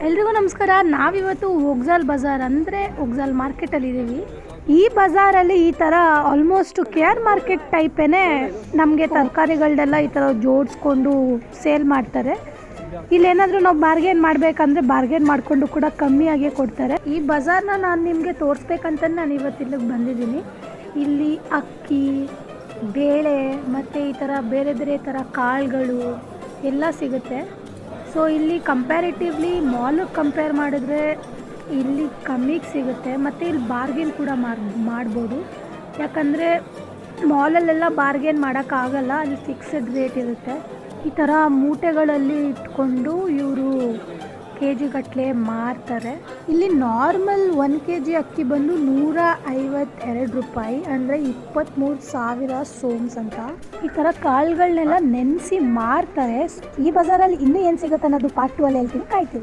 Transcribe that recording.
ಎಲ್ರಿಗೂ ನಮಸ್ಕಾರ. ನಾವಿವತ್ತು ಒಗ್ಜಾಲ್ ಬಜಾರ್ ಅಂದರೆ ಒಗ್ಜಾಲ್ ಮಾರ್ಕೆಟಲ್ಲಿ ಇದ್ದೀವಿ. ಈ ಬಜಾರಲ್ಲಿ ಈ ಥರ ಆಲ್ಮೋಸ್ಟ್ ಕೆ ಆರ್ ಮಾರ್ಕೆಟ್ ಟೈಪೇನೆ ನಮಗೆ ತರಕಾರಿಗಳನ್ನೆಲ್ಲ ಈ ಥರ ಜೋಡಿಸ್ಕೊಂಡು ಸೇಲ್ ಮಾಡ್ತಾರೆ. ಇಲ್ಲೇನಾದರೂ ನಾವು ಬಾರ್ಗೇನ್ ಮಾಡಬೇಕಂದ್ರೆ ಬಾರ್ಗೇನ್ ಮಾಡಿಕೊಂಡು ಕೂಡ ಕಮ್ಮಿಯಾಗೇ ಕೊಡ್ತಾರೆ. ಈ ಬಜಾರ್ನ ನಾನು ನಿಮಗೆ ತೋರಿಸ್ಬೇಕಂತ ನಾನು ಇವತ್ತು ಇಲ್ಲಿಗೆ ಬಂದಿದ್ದೀನಿ. ಇಲ್ಲಿ ಅಕ್ಕಿ, ಬೇಳೆ ಮತ್ತು ಈ ಥರ ಬೇರೆ ಬೇರೆ ಥರ ಕಾಳುಗಳು ಎಲ್ಲ ಸಿಗುತ್ತೆ. ಸೊ ಇಲ್ಲಿ ಕಂಪ್ಯಾರಿಟಿವ್ಲಿ ಮಾಲಿಗೆ ಕಂಪೇರ್ ಮಾಡಿದ್ರೆ ಇಲ್ಲಿ ಕಮ್ಮಿಗೆ ಸಿಗುತ್ತೆ ಮತ್ತು ಇಲ್ಲಿ ಬಾರ್ಗೇನ್ ಕೂಡ ಮಾಡ್ಬೋದು. ಯಾಕಂದರೆ ಮಾಲಲ್ಲೆಲ್ಲ ಬಾರ್ಗೇನ್ ಮಾಡೋಕ್ಕಾಗಲ್ಲ, ಅಲ್ಲಿ ಫಿಕ್ಸೆಡ್ ರೇಟ್ ಇರುತ್ತೆ. ಈ ಥರ ಮೂಟೆಗಳಲ್ಲಿ ಇಟ್ಕೊಂಡು ಇವರು ಕೆ ಜಿ ಗಟ್ಟಲೆ ಮಾರ್ತಾರೆ. ಇಲ್ಲಿ ನಾರ್ಮಲ್ 1 kg ಅಕ್ಕಿ ಬಂದು 152 ರೂಪಾಯಿ, ಅಂದರೆ 23,000 ಸೋಮ್ಸ್ ಅಂತ. ಈ ಥರ ಕಾಳುಗಳನ್ನೆಲ್ಲ ನೆನೆಸಿ ಮಾರ್ತಾರೆ. ಈ ಬಜಾರಲ್ಲಿ ಇನ್ನೂ ಏನು ಸಿಗುತ್ತೆ ಅನ್ನೋದು ಪಾರ್ಟ್ 2 ಅಲ್ಲಿ ಹೇಳ್ತೀನಿ, ಕಾಯ್ತೀವಿ.